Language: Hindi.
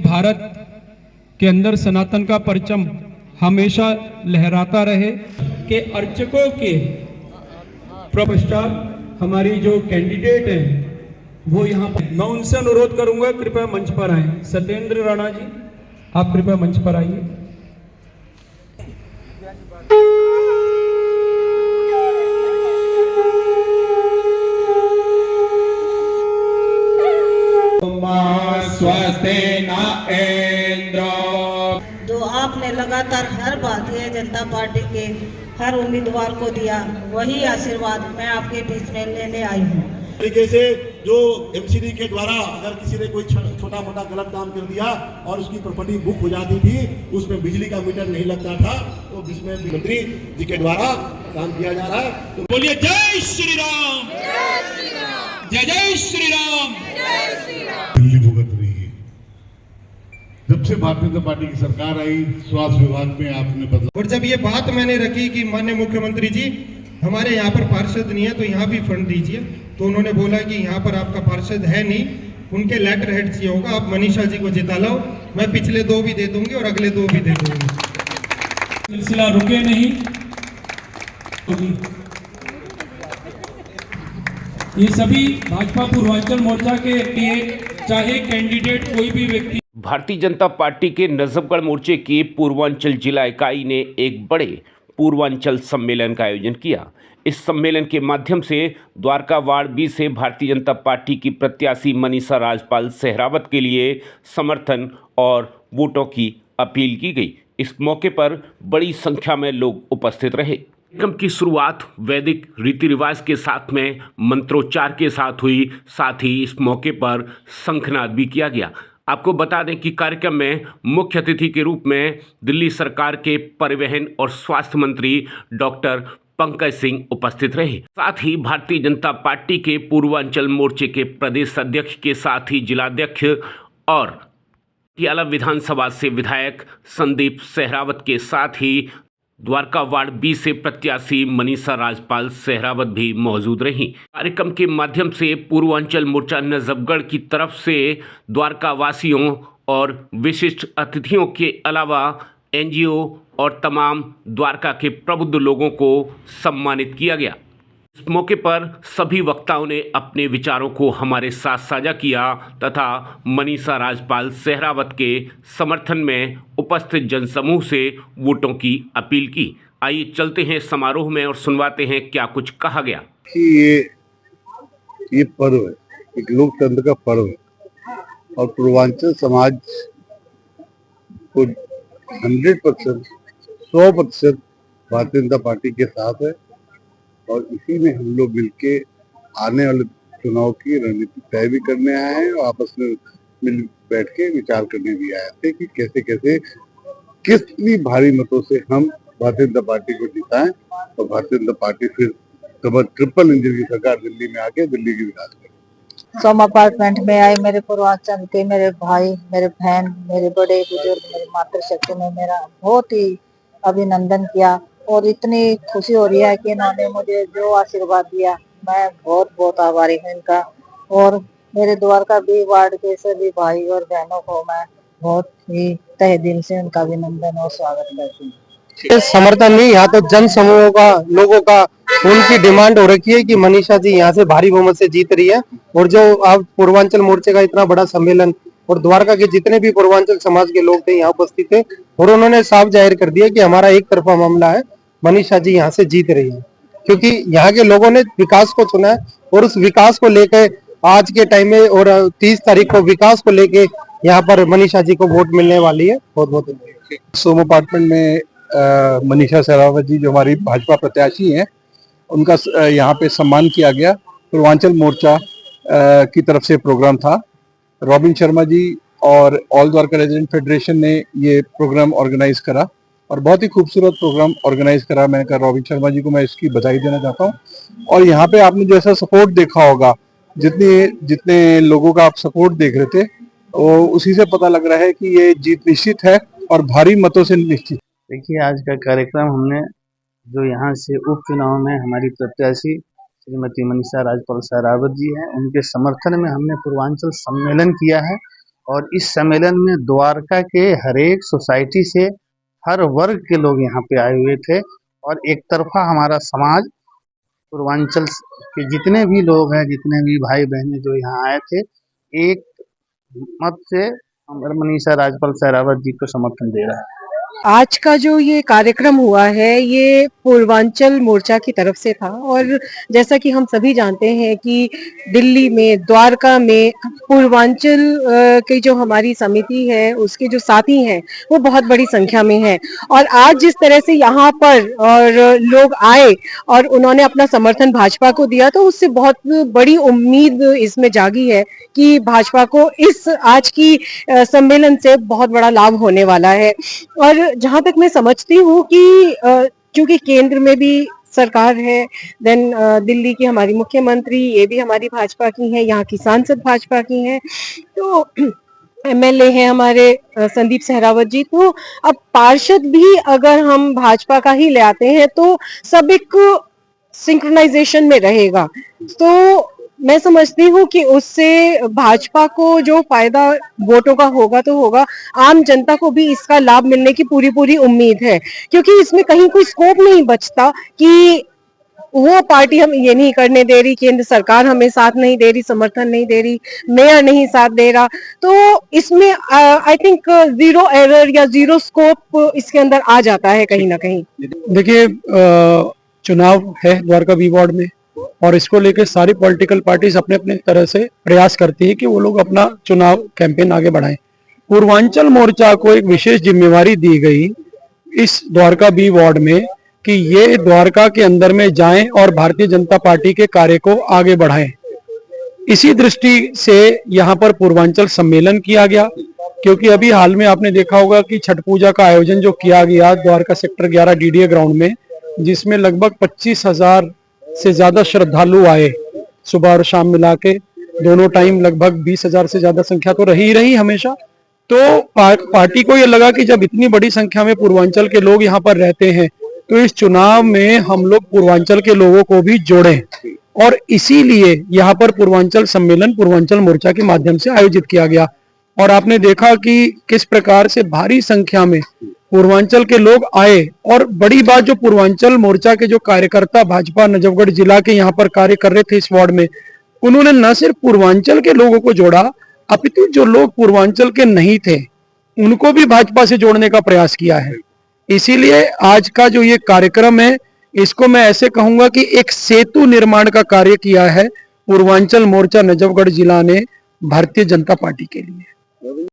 भारत के अंदर सनातन का परचम हमेशा लहराता रहे कि अर्चकों के पश्चात हमारी जो कैंडिडेट है वो यहाँ पर, मैं उनसे अनुरोध करूंगा कृपया मंच पर आए। सत्येंद्र राणा जी, आप कृपया मंच पर आइए। स्वस्ति न इंद्र। जो आपने लगातार हर भारतीय जनता पार्टी के हर उम्मीदवार को दिया, वही आशीर्वाद मैं आपके बीच में लेने आई हूँ। तरीके से जो एमसीडी के द्वारा अगर किसी ने कोई छोटा मोटा गलत काम कर दिया और उसकी प्रॉपर्टी बुक हो जाती थी, उसमें बिजली का मीटर नहीं लगता था, तो जिसमें मंत्री जी के द्वारा काम किया जा रहा है। तो बोलिए जय श्री राम, जय जय श्री राम। दिल्ली भुगत रही है। जब से भारतीय जनता पार्टी की सरकार आई, स्वास्थ्य विभाग में आपने बदलाव, और जब ये बात मैंने रखी कि माननीय मुख्यमंत्री जी हमारे यहाँ पर पार्षद नहीं है तो यहाँ भी फंड दीजिए, तो उन्होंने बोला कि यहाँ पर आपका पार्षद है नहीं, उनके लेटर हेड से होगा, आप मनीषा जी को जिता लाओ, मैं पिछले 2 भी दे दूंगी और अगले 2 भी दे दूंगी। सिलसिला रुके नहीं। ये सभी भाजपा पूर्वांचल मोर्चा के लिए चाहे कैंडिडेट कोई भी व्यक्ति। भारतीय जनता पार्टी के नजफगढ़ मोर्चे की पूर्वांचल जिला इकाई ने एक बड़े पूर्वांचल सम्मेलन का आयोजन किया। इस सम्मेलन के माध्यम से द्वारका वार्ड 20 से भारतीय जनता पार्टी की प्रत्याशी मनीषा राजपाल सहरावत के लिए समर्थन और वोटों की अपील की गई। इस मौके पर बड़ी संख्या में लोग उपस्थित रहे। कार्यक्रम की शुरुआत वैदिक रीति रिवाज के साथ में मंत्रोच्चार के साथ हुई। साथ ही इस मौके पर शंखनाद भी किया गया। आपको बता दें कि कार्यक्रम में मुख्य अतिथि के रूप में दिल्ली सरकार के परिवहन और स्वास्थ्य मंत्री डॉक्टर पंकज सिंह उपस्थित रहे। साथ ही भारतीय जनता पार्टी के पूर्वांचल मोर्चे के प्रदेश अध्यक्ष के साथ ही जिलाध्यक्ष और पटियाला विधानसभा से विधायक संदीप सहरावत के साथ ही द्वारका वार्ड 20 से प्रत्याशी मनीषा राजपाल सहरावत भी मौजूद रहीं। कार्यक्रम के माध्यम से पूर्वांचल मोर्चा नजफगढ़ की तरफ से द्वारका वासियों और विशिष्ट अतिथियों के अलावा एनजीओ और तमाम द्वारका के प्रबुद्ध लोगों को सम्मानित किया गया। इस मौके पर सभी वक्ताओं ने अपने विचारों को हमारे साथ साझा किया तथा मनीषा राजपाल सहरावत के समर्थन में उपस्थित जनसमूह से वोटों की अपील की। आइए चलते हैं समारोह में और सुनवाते हैं क्या कुछ कहा गया। कि ये पर्व है, एक लोकतंत्र का पर्व है और पूर्वांचल समाज को 100% 100% भारतीय जनता पार्टी के साथ है और इसी में हम लोग मिलके आने वाले चुनाव की रणनीति तय भी करने आए हैं और आपस में मिल बैठ के विचार करने भी आए थे कि कैसे कैसे कितनी भारी मतों से हम भारतीय जनता पार्टी को जिताएं और भारतीय जनता पार्टी फिर ट्रिपल इंजन की सरकार दिल्ली में आके दिल्ली की विकास करे। सोम अपार्टमेंट में आए मेरे पूर्वांचल के मेरे भाई, मेरे बहन, मेरे बड़े बुजुर्ग, मेरी मातृशक्ति ने मेरा बहुत ही अभिनंदन किया और इतनी खुशी हो रही है कि इन्होंने मुझे जो आशीर्वाद दिया, मैं बहुत बहुत आभारी हूँ इनका। और मेरे द्वारका बी वार्ड के सभी भाई और बहनों को मैं बहुत ही तहे दिल से उनका अभिनंदन और स्वागत करती हूँ। समर्थन नहीं, यहाँ तो जन समूहों का, लोगों का, उनकी डिमांड हो रखी है कि मनीषा जी यहाँ से भारी बहुमत से जीत रही है। और जो अब पूर्वांचल मोर्चे का इतना बड़ा सम्मेलन और द्वारका के जितने भी पूर्वांचल समाज के लोग थे यहाँ उपस्थित थे और उन्होंने साफ जाहिर कर दिया कि हमारा एक तरफा मामला है, मनीषा जी यहाँ से जीत रही है, क्योंकि यहाँ के लोगों ने विकास को चुना है और उस विकास को लेकर आज के टाइम में और 30 तारीख को विकास को लेके यहाँ पर मनीषा जी को वोट मिलने वाली है। बहुत बहुत सोम अपार्टमेंट में मनीषा सहरावत जी जो हमारी भाजपा प्रत्याशी हैं, उनका यहाँ पे सम्मान किया गया। पूर्वांचल मोर्चा की तरफ से प्रोग्राम था। रॉबिन शर्मा जी और ऑल द्वारका रेजिडेंट फेडरेशन ने ये प्रोग्राम ऑर्गेनाइज करा और बहुत ही खूबसूरत प्रोग्राम ऑर्गेनाइज करा। मैंने कहा रॉबिन शर्मा जी को मैं इसकी बधाई देना चाहता हूँ। और यहाँ पे आपने जैसा सपोर्ट देखा होगा, जितने लोगों का आप सपोर्ट देख रहे थे, वो उसी से पता लग रहा है कि ये जीत निश्चित है और भारी मतों से निश्चित। देखिए, आज का कार्यक्रम हमने जो यहाँ से उपचुनाव में हमारी प्रत्याशी श्रीमती मनीषा राजपाल सहरावत जी हैं, उनके समर्थन में हमने पूर्वांचल सम्मेलन किया है। और इस सम्मेलन में द्वारका के हर एक सोसाइटी से हर वर्ग के लोग यहाँ पे आए हुए थे और एक तरफा हमारा समाज पूर्वांचल के जितने भी लोग हैं, जितने भी भाई बहनें जो यहाँ आए थे, एक मत से हम मनीषा राजपाल सहरावत जी को समर्थन दे रहा है। आज का जो ये कार्यक्रम हुआ है ये पूर्वांचल मोर्चा की तरफ से था और जैसा कि हम सभी जानते हैं कि दिल्ली में द्वारका में पूर्वांचल की जो हमारी समिति है उसके जो साथी हैं वो बहुत बड़ी संख्या में हैं और आज जिस तरह से यहाँ पर और लोग आए और उन्होंने अपना समर्थन भाजपा को दिया तो उससे बहुत बड़ी उम्मीद इसमें जागी है कि भाजपा को इस आज की सम्मेलन से बहुत बड़ा लाभ होने वाला है। और जहां तक मैं समझती हूँ कि क्योंकि केंद्र में भी सरकार है, देन दिल्ली की हमारी मुख्यमंत्री ये भी हमारी भाजपा की हैं, यहाँ की सांसद भाजपा की हैं, तो एमएलए हैं हमारे संदीप सहरावत जी, तो अब पार्षद भी अगर हम भाजपा का ही ले आते हैं तो सब एक सिंक्रोनाइजेशन में रहेगा। तो मैं समझती हूँ कि उससे भाजपा को जो फायदा वोटों का होगा तो होगा, आम जनता को भी इसका लाभ मिलने की पूरी पूरी उम्मीद है, क्योंकि इसमें कहीं कोई स्कोप नहीं बचता कि वो पार्टी हम ये नहीं करने दे रही, केंद्र सरकार हमें साथ नहीं दे रही, समर्थन नहीं दे रही, मेयर नहीं साथ दे रहा, तो इसमें आई थिंक जीरो एरर या जीरो स्कोप इसके अंदर आ जाता है कहीं ना कहीं। देखिए, चुनाव है द्वारका बी वार्ड में और इसको लेकर सारी पॉलिटिकल पार्टीज अपने अपने तरह से प्रयास करती है कि वो लोग अपना चुनाव कैंपेन आगे बढ़ाएं। पूर्वांचल मोर्चा को एक विशेष जिम्मेवारी दी गई इस द्वारका बी वार्ड में कि ये द्वारका के अंदर में जाएं और भारतीय जनता पार्टी के कार्य को आगे बढ़ाएं। इसी दृष्टि से यहाँ पर पूर्वांचल सम्मेलन किया गया, क्योंकि अभी हाल में आपने देखा होगा कि छठ पूजा का आयोजन जो किया गया द्वारका सेक्टर 11 डीडीए ग्राउंड में, जिसमें लगभग 25,000 से ज्यादा श्रद्धालु आए, सुबह और शाम मिला के दोनों टाइम लगभग 20,000 से ज्यादा संख्या तो रही हमेशा। तो पार्टी को ये लगा कि जब इतनी बड़ी संख्या में पूर्वांचल के लोग यहाँ पर रहते हैं तो इस चुनाव में हम लोग पूर्वांचल के लोगों को भी जोड़ें, और इसीलिए यहाँ पर पूर्वांचल सम्मेलन पूर्वांचल मोर्चा के माध्यम से आयोजित किया गया। और आपने देखा कि किस प्रकार से भारी संख्या में पूर्वांचल के लोग आए, और बड़ी बात जो पूर्वांचल मोर्चा के जो कार्यकर्ता भाजपा नजफगढ़ जिला के यहाँ पर कार्य कर रहे थे इस वार्ड में, उन्होंने न सिर्फ पूर्वांचल के लोगों को जोड़ा अपितु जो लोग पूर्वांचल के नहीं थे उनको भी भाजपा से जोड़ने का प्रयास किया है। इसीलिए आज का जो ये कार्यक्रम है इसको मैं ऐसे कहूंगा कि एक सेतु निर्माण का कार्य किया है पूर्वांचल मोर्चा नजफगढ़ जिला ने भारतीय जनता पार्टी के लिए।